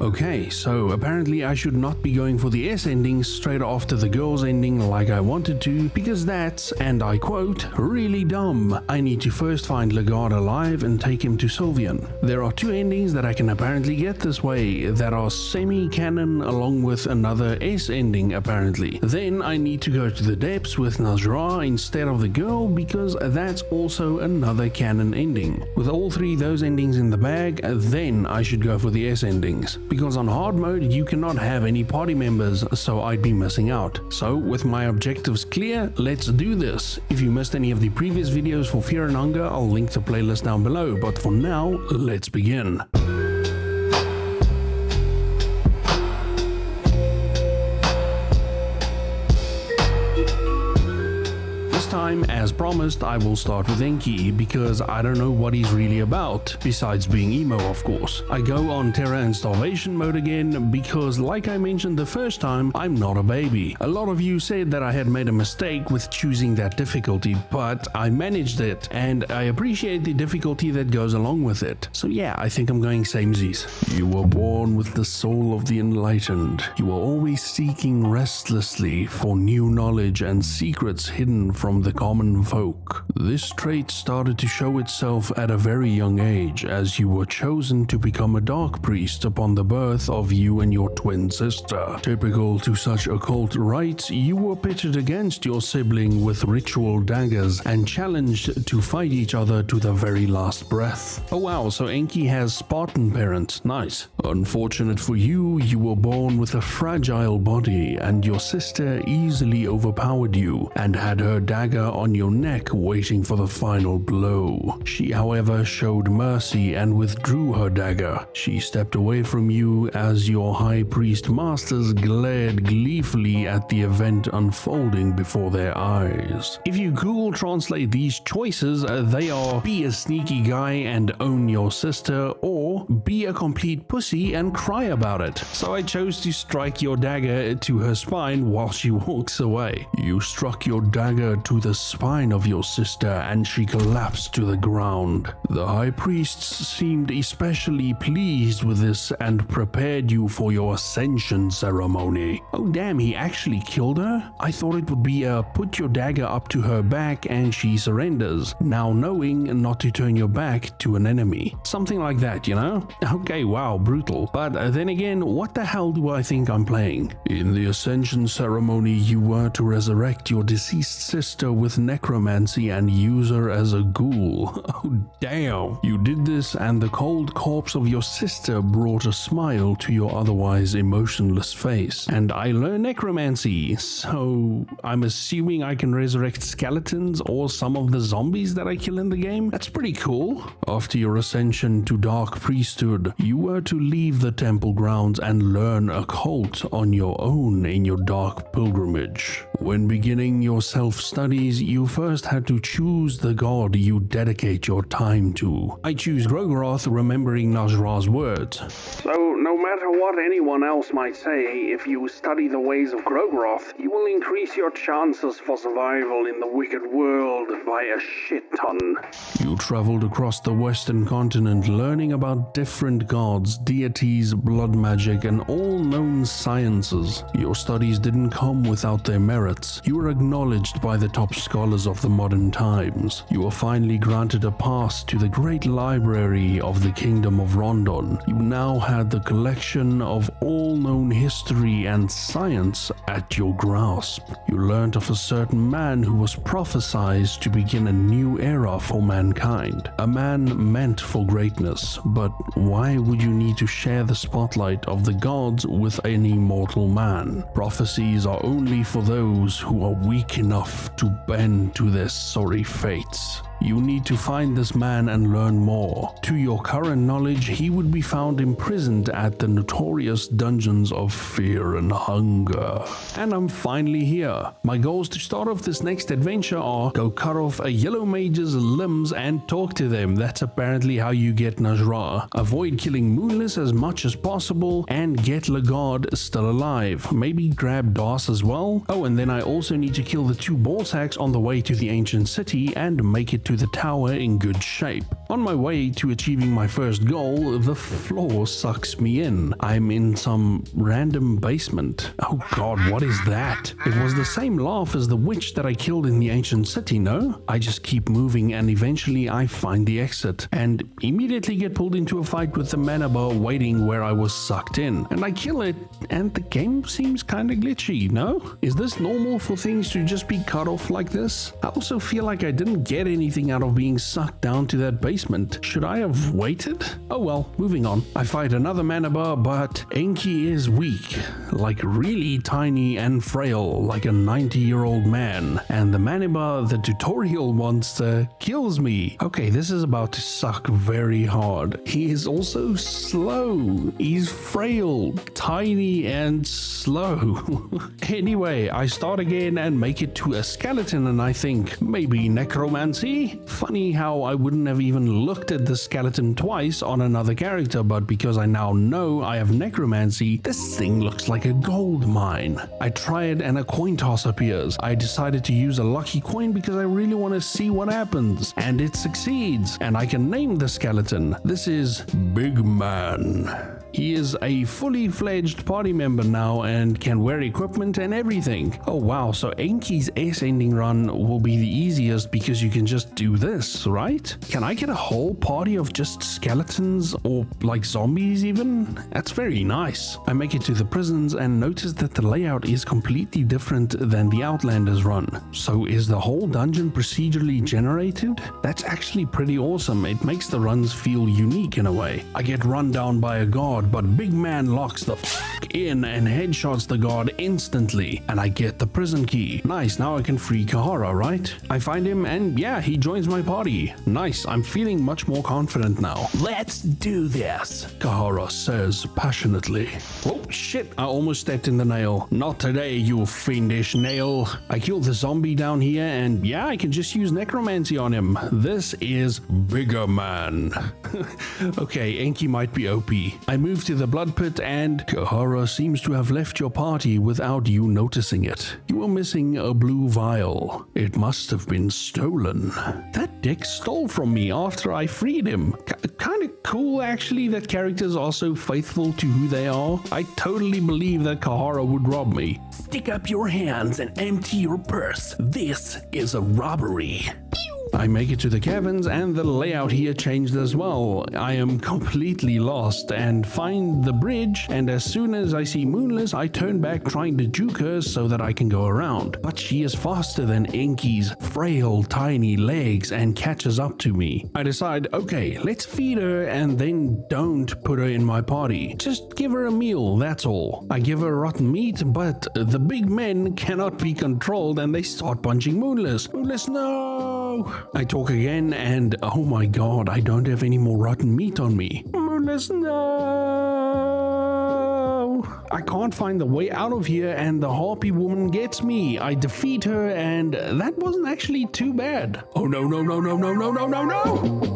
Okay, so apparently I should not be going for the S ending straight after the girl's ending like I wanted to, because that's, and I quote, really dumb. I need to first find Legarde alive and take him to Sylvian. There are 2 endings that I can apparently get this way that are semi-canon along with another S ending apparently. Then I need to go to the depths with Nas'hrah instead of the girl because that's also another canon ending. With all 3 of those endings in the bag, then I should go for the S endings. Because on hard mode you cannot have any party members, so I'd be missing out. So with my objectives clear, let's do this. If you missed any of the previous videos for Fear and Hunger, I'll link the playlist down below, but for now, let's begin. As promised, I will start with Enki because I don't know what he's really about, besides being emo of course. I go on terror and starvation mode again because, like I mentioned the first time, I'm not a baby. A lot of you said that I had made a mistake with choosing that difficulty, but I managed it and I appreciate the difficulty that goes along with it. So yeah, I think I'm going samesies. You were born with the soul of the enlightened. You were always seeking restlessly for new knowledge and secrets hidden from the common folk. This trait started to show itself at a very young age as you were chosen to become a dark priest upon the birth of you and your twin sister. Typical to such occult rites, you were pitted against your sibling with ritual daggers and challenged to fight each other to the very last breath. Oh wow, so Enki has Spartan parents, nice. Unfortunate for you, you were born with a fragile body and your sister easily overpowered you and had her dagger on your neck waiting for the final blow. She however showed mercy and withdrew her dagger. She stepped away from you as your high priest masters glared gleefully at the event unfolding before their eyes. If you Google translate these choices, they are be a sneaky guy and own your sister, or be a complete pussy and cry about it. So I chose to strike your dagger to her spine while she walks away. You struck your dagger to the spine of your sister and she collapsed to the ground. The high priests seemed especially pleased with this and prepared you for your ascension ceremony. Oh damn, he actually killed her? I thought it would be a put your dagger up to her back and she surrenders, now knowing not to turn your back to an enemy. Something like that, you know? Okay, wow, brutal. But then again, what the hell do I think I'm playing? In the ascension ceremony, you were to resurrect your deceased sister with necromancy and use her as a ghoul. Oh damn. You did this and the cold corpse of your sister brought a smile to your otherwise emotionless face. And I learned necromancy, so I'm assuming I can resurrect skeletons or some of the zombies that I kill in the game? That's pretty cool. After your ascension to dark priesthood, you were to leave the temple grounds and learn occult on your own in your dark pilgrimage. When beginning your self-studies, you first had to choose the god you dedicate your time to. I choose Grogroth, remembering Nas'hrah's words. So, no matter what anyone else might say, if you study the ways of Grogroth, you will increase your chances for survival in the wicked world by a shit ton. You traveled across the western continent learning about different gods, deities, blood magic, and all known sciences. Your studies didn't come without their merits. You were acknowledged by the top scholars of the modern times. You were finally granted a pass to the great library of the Kingdom of Rondon. You now had the collection of all known history and science at your grasp. You learned of a certain man who was prophesied to begin a new era for mankind. A man meant for greatness, but why would you need to share the spotlight of the gods with any mortal man? Prophecies are only for those who are weak enough to bend to their sorry fates. You need to find this man and learn more. To your current knowledge, he would be found imprisoned at the notorious dungeons of Fear and Hunger. And I'm finally here. My goals to start off this next adventure are go cut off a yellow mage's limbs and talk to them. That's apparently how you get Nas'hrah. Avoid killing Moonless as much as possible and get Legarde still alive. Maybe grab Das as well. Oh, and then I also need to kill the 2 ball sacks on the way to the ancient city and make it to the tower in good shape. On my way to achieving my first goal, the floor sucks me in. I'm in some random basement. Oh god, what is that? It was the same laugh as the witch that I killed in the ancient city, no? I just keep moving and eventually I find the exit and immediately get pulled into a fight with the mana bar waiting where I was sucked in. And I kill it and the game seems kinda glitchy, no? Is this normal for things to just be cut off like this? I also feel like I didn't get anything out of being sucked down to that basement. Should I have waited? Oh well, moving on. I fight another mana bar, but Enki is weak, like really tiny and frail, like a 90-year-old man. And the mana bar, the tutorial monster, kills me. Okay, this is about to suck very hard. He is also slow. He's frail, tiny, and slow. Anyway, I start again and make it to a skeleton and I think, maybe necromancy? Funny how I wouldn't have even looked at the skeleton twice on another character, but because I now know I have necromancy, this thing looks like a gold mine. I try it and a coin toss appears. I decided to use a lucky coin because I really want to see what happens. And it succeeds. And I can name the skeleton. This is Big Man. He is a fully fledged party member now and can wear equipment and everything. Oh wow, so Enki's S-ending run will be the easiest because you can just do this, right? Can I get a whole party of just skeletons or like zombies even? That's very nice. I make it to the prisons and notice that the layout is completely different than the Outlanders run. So is the whole dungeon procedurally generated? That's actually pretty awesome. It makes the runs feel unique in a way. I get run down by a guard, but Big Man locks the in and headshots the guard instantly, and I get the prison key. Nice, now I can free Kahara, right? I find him and yeah, he joins my party. Nice, I'm feeling much more confident now. Let's do this, Kahara says passionately. Oh shit, I almost stepped in the nail. Not today, you fiendish nail. I killed the zombie down here and yeah, I can just use necromancy on him. This is Bigger Man. Okay, Enki might be OP. I move to the blood pit and Kahara seems to have left your party without you noticing it. You were missing a blue vial. It must have been stolen. That dick stole from me after I freed him. Kind of cool actually that characters are so faithful to who they are. I totally believe that Kahara would rob me. Stick up your hands and empty your purse. This is a robbery. I make it to the caverns and the layout here changed as well. I am completely lost and find the bridge, and as soon as I see Moonless, I turn back trying to juke her so that I can go around. But she is faster than Enki's frail tiny legs and catches up to me. I decide, okay, let's feed her and then don't put her in my party. Just give her a meal, that's all. I give her rotten meat, but the big men cannot be controlled and they start punching Moonless. Moonless, no! I talk again and oh my god, I don't have any more rotten meat on me. Moonless, no! I can't find the way out of here and the harpy woman gets me. I defeat her and that wasn't actually too bad. Oh no, no, no, no, no, no, no, no, no!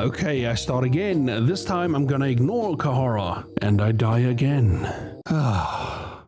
Okay, I start again. This time I'm gonna ignore Kahara, and I die again.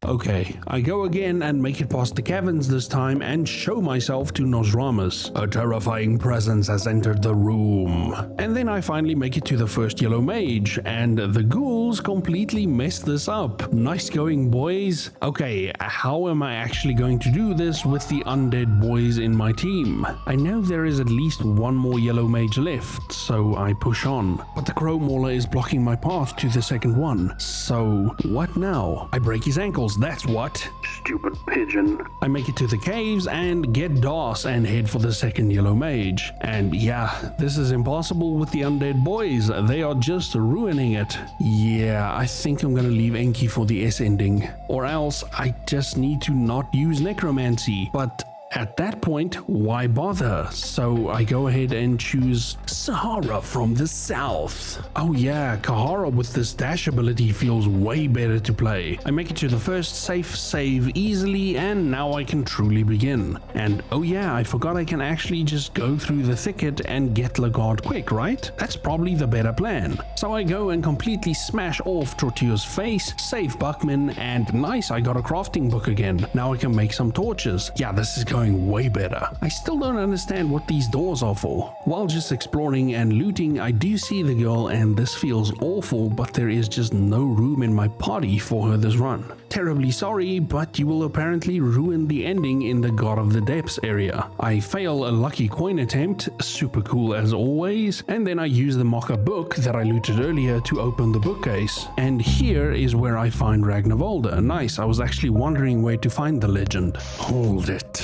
Okay, I go again and make it past the caverns this time and show myself to Nosramus. A terrifying presence has entered the room. And then I finally make it to the first yellow mage, and the ghouls completely messed this up. Nice going, boys. Okay, how am I actually going to do this with the undead boys in my team? I know there is at least one more yellow mage left, so I push on. But the crow mauler is blocking my path to the second one. So, what now? I break his ankles. That's what. Stupid pigeon. I make it to the caves and get DOS and head for the second yellow mage. And yeah, this is impossible with the undead boys. They are just ruining it. Yeah, I think I'm gonna leave Enki for the S ending. Or else I just need to not use necromancy. But At that point, why bother? So I go ahead and choose Sahara from the south. Oh yeah, Kahara with this dash ability feels way better to play. I make it to the first safe save easily, and now I can truly begin. And oh yeah, I forgot I can actually just go through the thicket and get Legarde quick, right? That's probably the better plan. So I go and completely smash off Tortua's face, save Buckman, and nice, I got a crafting book again. Now I can make some torches. Yeah, this is going way better. I still don't understand what these doors are for. While just exploring and looting, I do see the girl, and this feels awful, but there is just no room in my party for her this run. Terribly sorry, but you will apparently ruin the ending in the God of the Depths area. I fail a lucky coin attempt, super cool as always, and then I use the mocha book that I looted earlier to open the bookcase. And here is where I find Ragnvaldr. Nice, I was actually wondering where to find the legend. Hold it.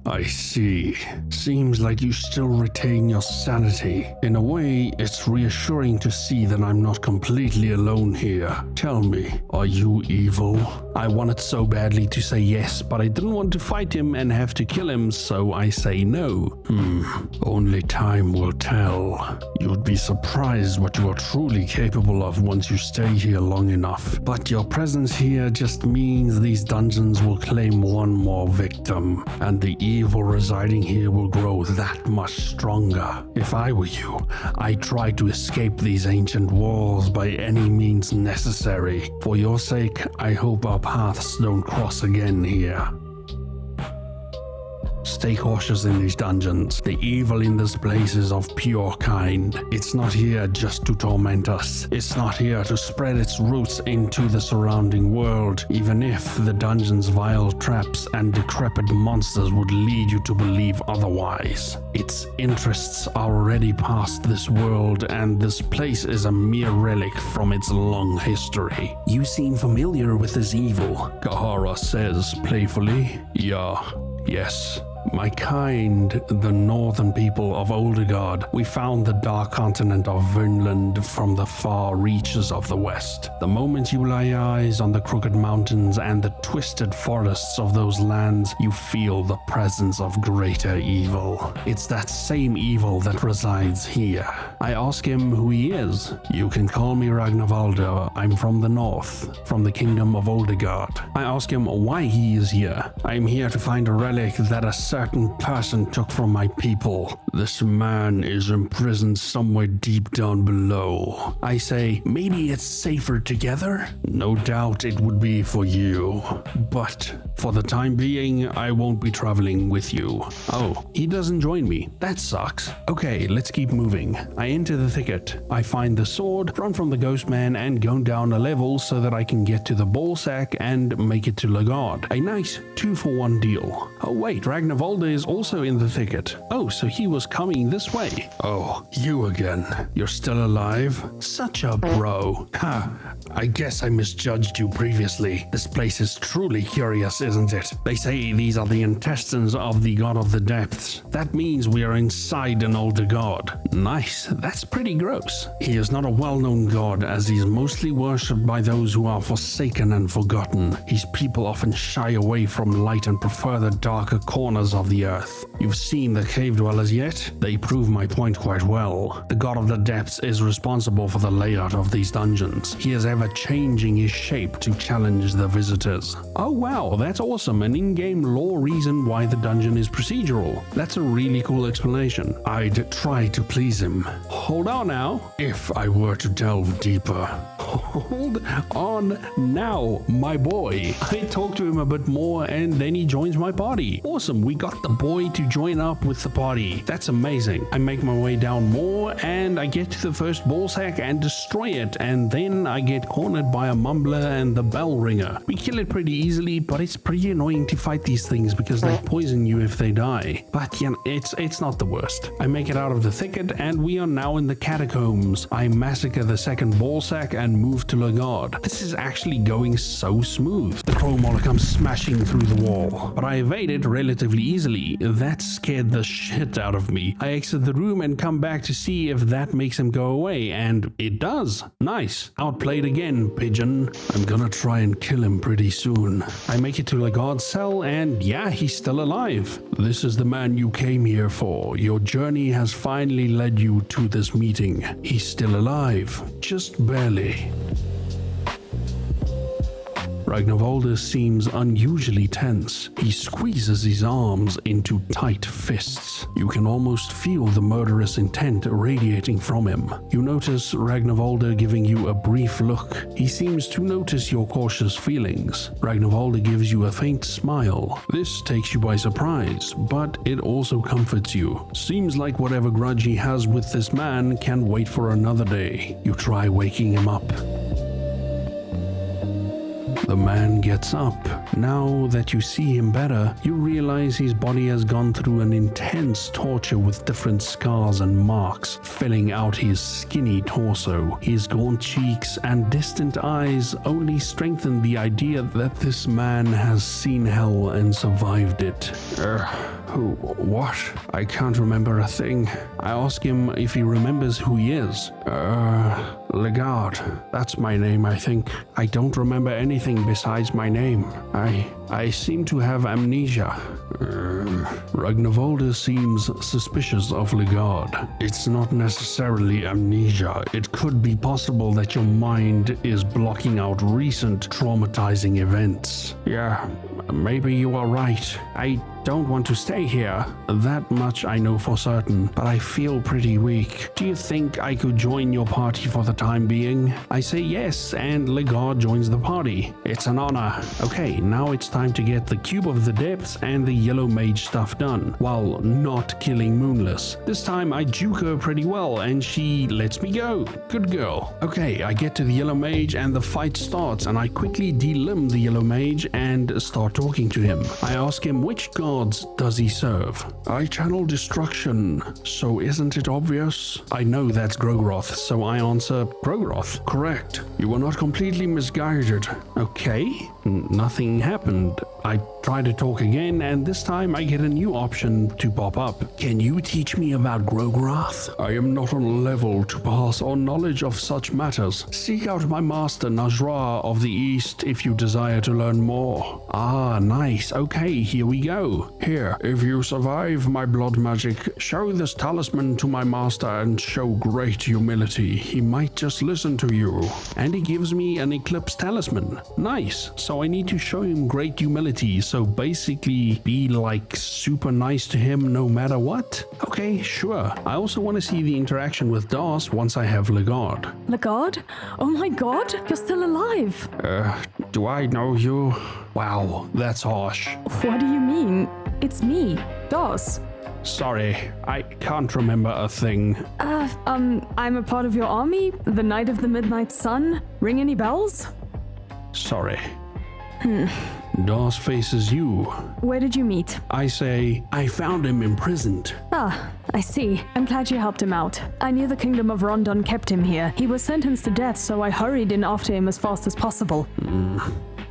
I see. Seems like you still retain your sanity. In a way, it's reassuring to see that I'm not completely alone here. Tell me, are you evil? I wanted so badly to say yes, but I didn't want to fight him and have to kill him, so I say no. Only time will tell. You'd be surprised what you are truly capable of once you stay here long enough. But your presence here just means these dungeons will claim one more victim, and the evil residing here will grow that much stronger. If I were you, I'd try to escape these ancient walls by any means necessary. For your sake, I hope our paths don't cross again here. Stay cautious in these dungeons. The evil in this place is of pure kind. It's not here just to torment us. It's not here to spread its roots into the surrounding world, even if the dungeon's vile traps and decrepit monsters would lead you to believe otherwise. Its interests are already past this world, and this place is a mere relic from its long history. You seem familiar with this evil, Kahara says playfully. Yes. My kind, the northern people of Legarde, we found the dark continent of Vinland from the far reaches of the west. The moment you lay eyes on the crooked mountains and the twisted forests of those lands, you feel the presence of greater evil. It's that same evil that resides here. I ask him who he is. You can call me Ragnvaldr. I'm from the north, from the kingdom of Legarde. I ask him why he is here. I'm here to find a relic that a certain person took from my people. This man is imprisoned somewhere deep down below. I say, maybe it's safer together? No doubt it would be for you. But for the time being, I won't be traveling with you. Oh, he doesn't join me. That sucks. Okay, let's keep moving. I enter the thicket. I find the sword, run from the ghost man, and go down a level so that I can get to the ball sack and make it to Legarde. A nice 2-for-1 deal. Oh wait, Ragnvaldr is also in the thicket. Oh, so he was coming this way. Oh, you again. You're still alive? Such a bro. I guess I misjudged you previously. This place is truly curious, isn't it? They say these are the intestines of the God of the Depths. That means we are inside an older god. Nice. That's pretty gross. He is not a well-known god, as he is mostly worshipped by those who are forsaken and forgotten. His people often shy away from light and prefer the darker corners of the earth. You've seen the cave dwellers yet? They prove my point quite well. The God of the Depths is responsible for the layout of these dungeons. He is ever changing his shape to challenge the visitors. Oh wow, that's awesome. An in-game lore reason why the dungeon is procedural. That's a really cool explanation. I'd try to please him. Hold on now. If I were to delve deeper. Hold on now, my boy. I talk to him a bit more and then he joins my party. Awesome, we got the boy to join up with the party. That's amazing. I make my way down more and I get to the first ball sack and destroy it, and then I get cornered by a mumbler and the bell ringer. We kill it pretty easily, but it's pretty annoying to fight these things because they poison you if they die. But yeah, it's not the worst. I make it out of the thicket and we are now in the catacombs. I massacre the second ball sack and move to Legarde. This is actually going so smooth. The crow mauler comes smashing through the wall, but I evade it relatively easily. That scared the shit out of me. I exit the room and come back to see if that makes him go away, and it does. Nice. Outplayed again, pigeon. I'm gonna try and kill him pretty soon. I make it to Legarde's cell, and yeah, he's still alive. This is the man you came here for. Your journey has finally led you to this meeting. He's still alive, just barely. Ragnvaldr seems unusually tense. He squeezes his arms into tight fists. You can almost feel the murderous intent radiating from him. You notice Ragnvaldr giving you a brief look. He seems to notice your cautious feelings. Ragnvaldr gives you a faint smile. This takes you by surprise, but it also comforts you. Seems like whatever grudge he has with this man can wait for another day. You try waking him up. The man gets up. Now that you see him better, you realize his body has gone through an intense torture with different scars and marks filling out his skinny torso. His gaunt cheeks and distant eyes only strengthen the idea that this man has seen hell and survived it. What? I can't remember a thing. I ask him if he remembers who he is. Legarde. That's my name, I think. I don't remember anything besides my name. I seem to have amnesia. Ragnvaldr seems suspicious of Legarde. It's not necessarily amnesia. It could be possible that your mind is blocking out recent traumatizing events. Yeah, maybe you are right. I don't want to stay here. That much I know for certain, but I feel pretty weak. Do you think I could join your party for the time being? I say yes, and Legarde joins the party. It's an honor. Okay, now it's time to get the Cube of the Depths and the Yellow Mage stuff done, while not killing Moonless. This time I juke her pretty well, and she lets me go. Good girl. Okay, I get to the Yellow Mage and the fight starts, and I quickly delimb the Yellow Mage and start talking to him. I ask him which gods does he serve. I channel destruction, so isn't it obvious? I know that's Grogroth, so I answer Grogroth. Correct. You were not completely misguided. Okay, nothing happened. I try to talk again, and this time I get a new option to pop up. Can you teach me about Grogroth? I am not on a level to pass on knowledge of such matters. Seek out my master Nas'hrah of the East if you desire to learn more. Ah, nice. Okay, here we go. Here, if you survive my blood magic, show this talisman to my master and show great humility. He might just listen to you. And he gives me an eclipse talisman. Nice. So I need to show him great humility. So basically be like super nice to him no matter what? Okay, sure. I also want to see the interaction with Das once I have Legarde. Legarde? Oh my god, you're still alive. Do I know you? Wow, that's harsh. What do you mean? It's me, Das. Sorry, I can't remember a thing. I'm a part of your army? The Knight of the Midnight Sun? Ring any bells? Sorry. Das faces you. Where did you meet? I say, I found him imprisoned. Ah, I see. I'm glad you helped him out. I knew the Kingdom of Rondon kept him here. He was sentenced to death, so I hurried in after him as fast as possible.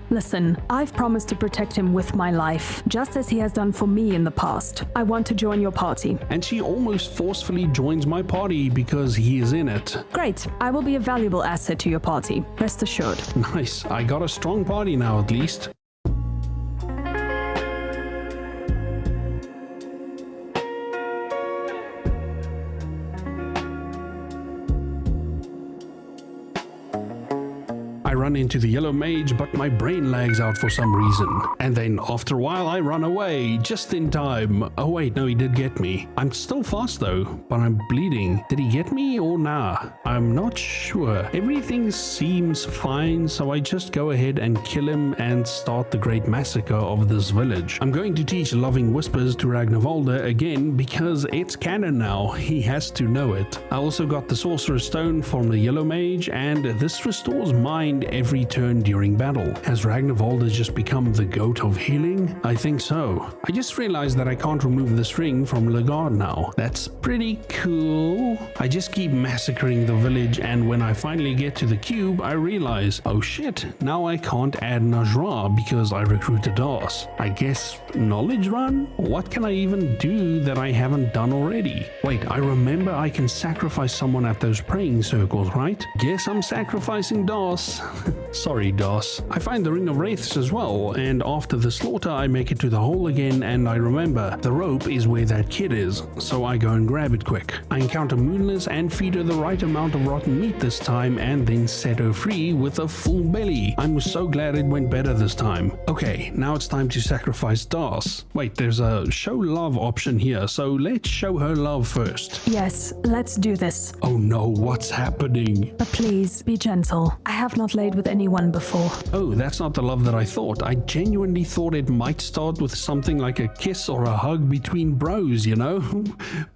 Listen, I've promised to protect him with my life, just as he has done for me in the past. I want to join your party. And she almost forcefully joins my party because he is in it. Great. I will be a valuable asset to your party. Rest assured. Nice. I got a strong party now at least. I run into the Yellow Mage, but my brain lags out for some reason. And then after a while I run away, just in time. Oh wait, no, he did get me. I'm still fast though, but I'm bleeding. Did he get me or nah? I'm not sure. Everything seems fine, so I just go ahead and kill him and start the great massacre of this village. I'm going to teach Loving Whispers to Ragnvaldr again because it's canon now. He has to know it. I also got the Sorcerer's Stone from the Yellow Mage, and this restores mind healed every turn during battle. Has Ragnvaldr just become the goat of healing? I think so. I just realized that I can't remove this ring from Legarde now. That's pretty cool. I just keep massacring the village, and when I finally get to the cube, I realize, oh shit, now I can't add Nas'hrah because I recruited DOS. I guess knowledge run? What can I even do that I haven't done already? Wait, I remember I can sacrifice someone at those praying circles, right? Guess I'm sacrificing DOS. Sorry, DOS. I find the Ring of Wraiths as well, and after the slaughter I make it to the hole again, and I remember the rope is where that kid is, so I go and grab it quick. I encounter Moonless and feed her the right amount of rotten meat this time, and then set her free with a full belly. I'm so glad it went better this time. Okay, now it's time to sacrifice DOS. Wait, there's a show love option here, so let's show her love first. Yes, let's do this. Oh no, what's happening? But please, be gentle. I have not laid with anyone before. Oh, that's not the love that I thought. I genuinely thought it might start with something like a kiss or a hug between bros, you know?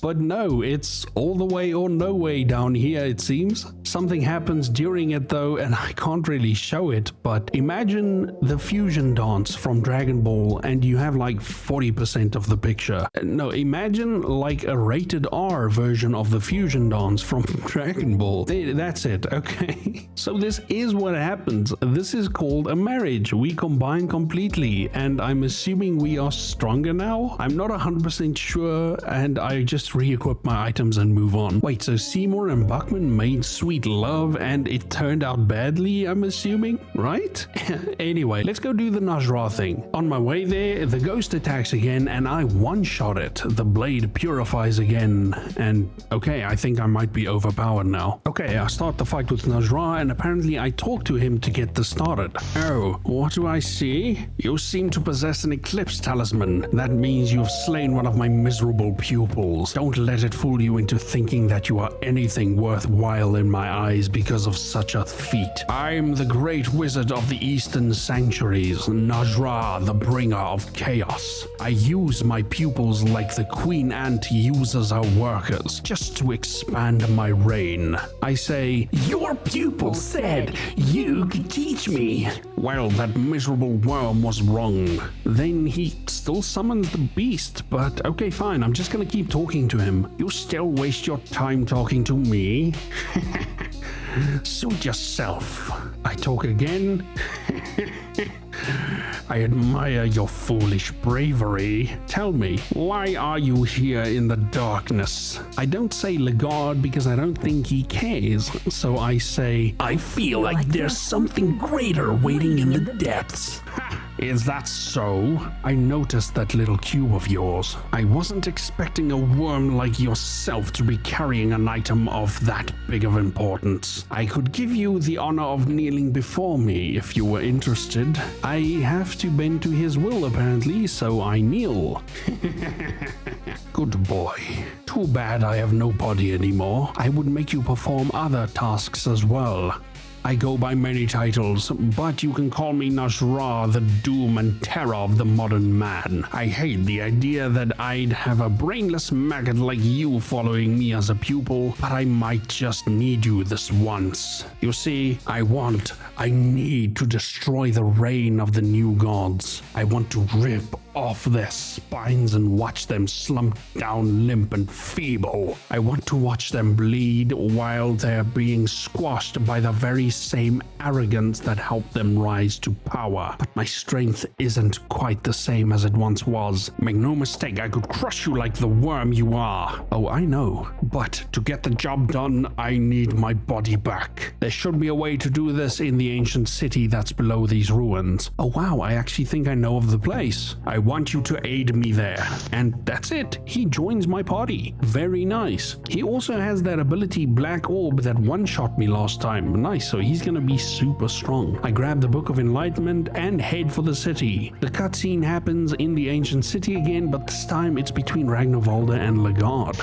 But no, it's all the way or no way down here, it seems. Something happens during it though, and I can't really show it, but imagine the fusion dance from Dragon Ball and you have like 40% of the picture. No, imagine like a rated R version of the fusion dance from Dragon Ball. That's it, okay? So this is what happens. This is called a marriage. We combine completely, and I'm assuming we are stronger now? I'm not 100% sure, and I just re-equip my items and move on. Wait, so Seymour and Buckman made sweet love and it turned out badly, I'm assuming, right? Anyway, let's go do the Nas'hrah thing. On my way there, the ghost attacks again and I one-shot it. The blade purifies again, and okay, I think I might be overpowered now. Okay, I start the fight with Nas'hrah, and apparently I talk to him to get this started. Oh, what do I see? You seem to possess an eclipse talisman. That means you've slain one of my miserable pupils. Don't let it fool you into thinking that you are anything worthwhile in my eyes because of such a feat. I'm the great wizard of the Eastern Sanctuaries, Nas'hrah, the bringer of chaos. I use my pupils like the queen ant uses her workers, just to expand my reign. I say, your pupil said you could teach me. Well, that miserable worm was wrong. Then he still summons the beast, but okay, fine, I'm just gonna keep talking to him. You still waste your time talking to me? Suit yourself. I talk again. I admire your foolish bravery. Tell me, why are you here in the darkness? I don't say Legarde because I don't think he cares, so I say, I feel like there's something greater waiting in the depths. Is that so? I noticed that little cube of yours. I wasn't expecting a worm like yourself to be carrying an item of that big of importance. I could give you the honor of kneeling before me if you were interested. I have to bend to his will apparently, so I kneel. Good boy. Too bad I have no body anymore. I would make you perform other tasks as well. I go by many titles, but you can call me Nas'hrah, the doom and terror of the modern man. I hate the idea that I'd have a brainless maggot like you following me as a pupil, but I might just need you this once. You see, I need to destroy the reign of the new gods. I want to rip off their spines and watch them slump down limp and feeble. I want to watch them bleed while they're being squashed by the very same arrogance that helped them rise to power. But my strength isn't quite the same as it once was. Make no mistake, I could crush you like the worm you are. Oh, I know. But to get the job done, I need my body back. There should be a way to do this in the ancient city that's below these ruins. Oh wow, I actually think I know of the place. I want you to aid me there. And that's it. He joins my party. Very nice. He also has that ability Black Orb that one-shot me last time. Nice, so he's gonna be super strong. I grab the Book of Enlightenment and head for the city. The cutscene happens in the ancient city again, but this time it's between Ragnvaldr and Legarde.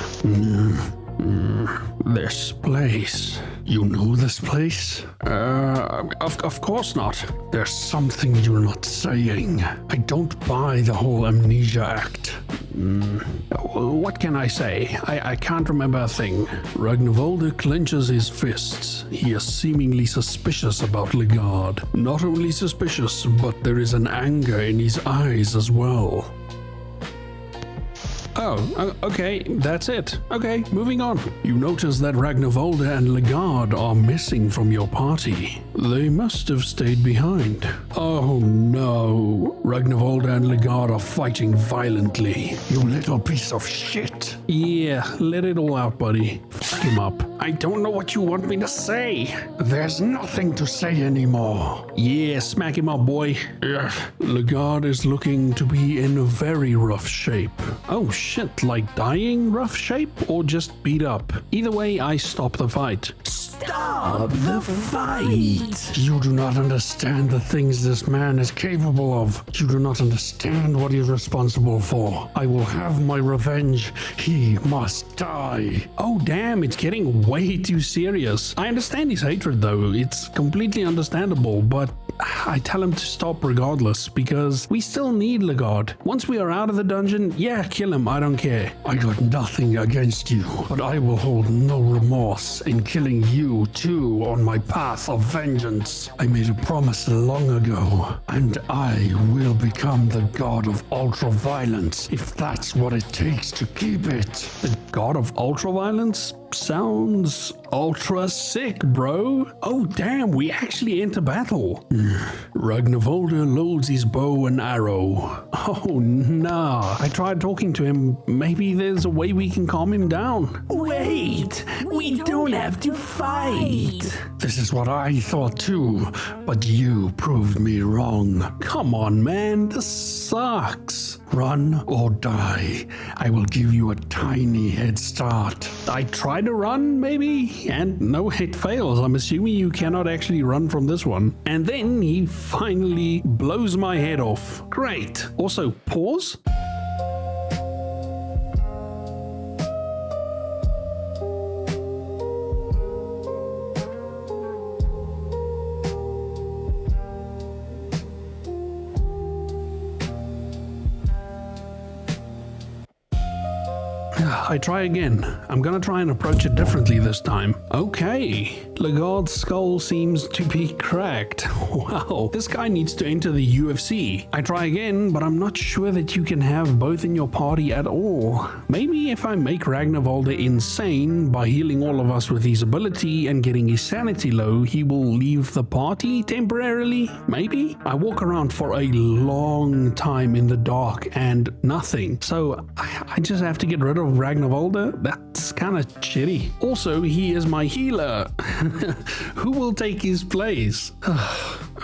This place. You know this place? Of course not. There's something you're not saying. I don't buy the whole amnesia act. What can I say? I can't remember a thing. Ragnvaldr clenches his fists. He is seemingly suspicious about Legarde. Not only suspicious, but there is an anger in his eyes as well. Oh, okay, that's it. Okay, moving on. You notice that Ragnvaldr and Legarde are missing from your party. They must have stayed behind. Oh no, Ragnvaldr and Legarde are fighting violently. You little piece of shit. Yeah, let it all out, buddy. Fuck him up. I don't know what you want me to say. There's nothing to say anymore. Yeah, smack him up, boy. Legarde is looking to be in a very rough shape. Oh shit, like dying rough shape or just beat up? Either way, I stop the fight. Stop the fight! You do not understand the things this man is capable of. You do not understand what he is responsible for. I will have my revenge. He must die. Oh damn, it's getting way too serious. I understand his hatred though. It's completely understandable, but I tell him to stop regardless because we still need Legarde. Once we are out of the dungeon, yeah, kill him, I don't care. I got nothing against you, but I will hold no remorse in killing you too on my path of vengeance. I made a promise long ago, and I will become the god of ultra-violence if that's what it takes to keep it. The god of ultra-violence? Sounds ultra sick, bro. Oh damn, we actually enter battle. Ragnvaldr loads his bow and arrow. Oh nah. I tried talking to him. Maybe there's a way we can calm him down. Wait, we don't have to fight. This is what I thought too, but you proved me wrong. Come on, man, this sucks. Run or die. I will give you a tiny head start. I try to run, maybe? And no, it fails. I'm assuming you cannot actually run from this one. And then he finally blows my head off. Great. Also, pause. I try again. I'm gonna try and approach it differently this time. Okay, Legarde's skull seems to be cracked. Wow, this guy needs to enter the UFC. I try again, but I'm not sure that you can have both in your party at all. Maybe if I make Ragnvaldr insane by healing all of us with his ability and getting his sanity low, he will leave the party temporarily? Maybe? I walk around for a long time in the dark and nothing. So I just have to get rid of Ragnvaldr. That's kind of shitty. Also, he is my healer. Who will take his place?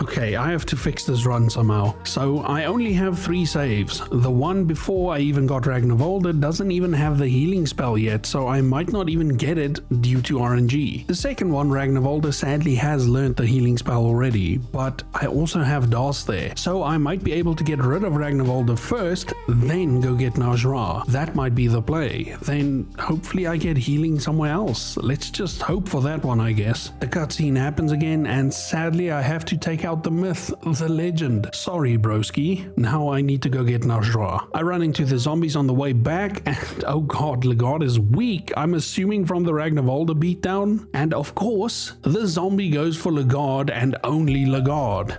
Okay, I have to fix this run somehow. So I only have 3 saves. The one before I even got Ragnvaldr doesn't even have the healing spell yet, so I might not even get it due to RNG. The second one, Ragnvaldr sadly has learned the healing spell already, but I also have Das there. So I might be able to get rid of Ragnvaldr first, then go get Nashrah. That might be the play. Then hopefully I get healing somewhere else. Let's just hope for that one, I guess. The cutscene happens again, and sadly I have to take out the myth, the legend. Sorry, broski. Now I need to go get Nashrah. I run into the zombies on the way back, and oh god, Legarde is weak. I'm assuming from the Ragnvaldr beatdown. And of course, the zombie goes for Legarde and only Legarde.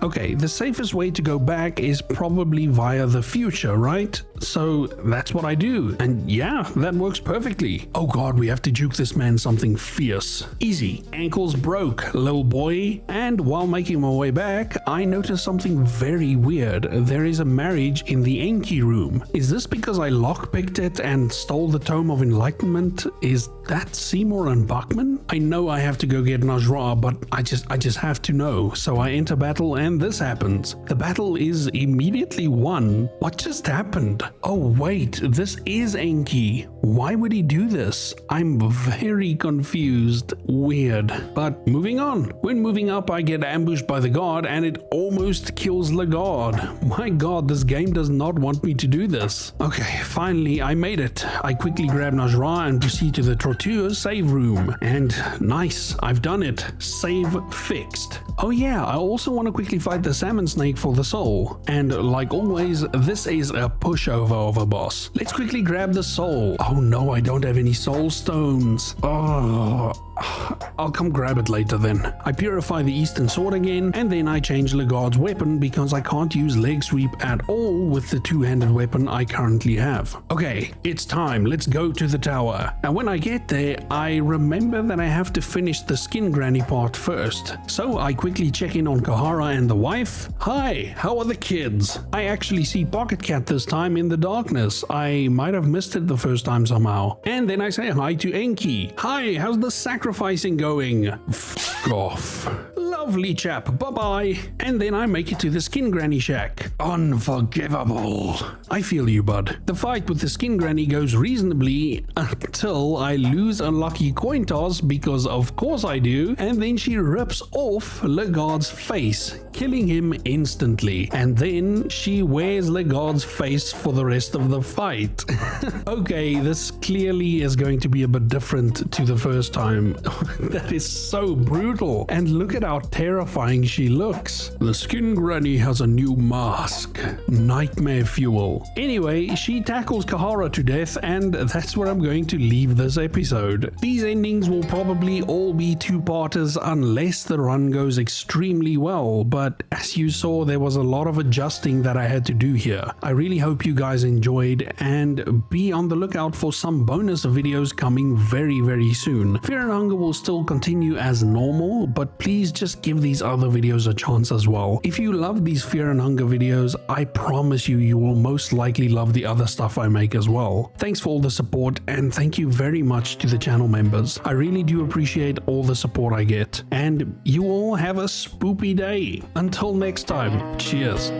Okay, the safest way to go back is probably via the future, right? So that's what I do. And yeah, that works perfectly. Oh god, we have to juke this man something fierce. Easy. Ankles broke, little boy. And while making my way back, I noticed something very weird. There is a marriage in the Enki room. Is this because I lockpicked it and stole the Tome of Enlightenment? Is that Seymour and Bachman? I know I have to go get Nashrah, but I just have to know. So I enter battle and this happens. The battle is immediately won. What just happened? Oh wait, this is Enki. Why would he do this? I'm very confused. Weird. But moving on. When moving up, I get ambushed by the guard and it almost kills Legarde. My god, this game does not want me to do this. Okay, finally I made it. I quickly grab Nashrah and proceed to the to a save room. And nice, I've done it. Save fixed. Oh yeah, I also want to quickly fight the salmon snake for the soul. And like always, this is a pushover of a boss. Let's quickly grab the soul. Oh no, I don't have any soul stones. Oh, I'll come grab it later then. I purify the eastern sword again, and then I change Legarde's weapon because I can't use leg sweep at all with the two-handed weapon I currently have. Okay, it's time. Let's go to the tower. And when I get there, I remember that I have to finish the skin granny part first. So I quickly check in on Kahara and the wife. Hi, how are the kids? I actually see Pocket Cat this time in the darkness. I might have missed it the first time somehow. And then I say hi to Enki. Hi, how's the sacrificing going? F off. Lovely chap, bye-bye. And then I make it to the skin granny shack. Unforgivable. I feel you, bud. The fight with the skin granny goes reasonably until I lose a lucky coin toss, because of course I do, and then she rips off Legarde's face, killing him instantly. And then she wears Legarde's face for the rest of the fight. Okay, this clearly is going to be a bit different to the first time. That is so brutal. And look at how terrifying she looks. The skin granny has a new mask. Nightmare fuel. Anyway, she tackles Kahara to death, and that's where I'm going to leave this episode. These endings will probably all be two-parters unless the run goes extremely well, but as you saw, there was a lot of adjusting that I had to do here. I really hope you guys enjoyed, and be on the lookout for some bonus videos coming very, very soon. Fear and Hunger will still continue as normal, but please just give these other videos a chance as well. If you love these Fear and Hunger videos, I promise you will most likely love the other stuff I make as well. Thanks for all the support, and thank you very much to the channel members. I really do appreciate all the support I get, and you all have a spoopy day. Until next time, cheers.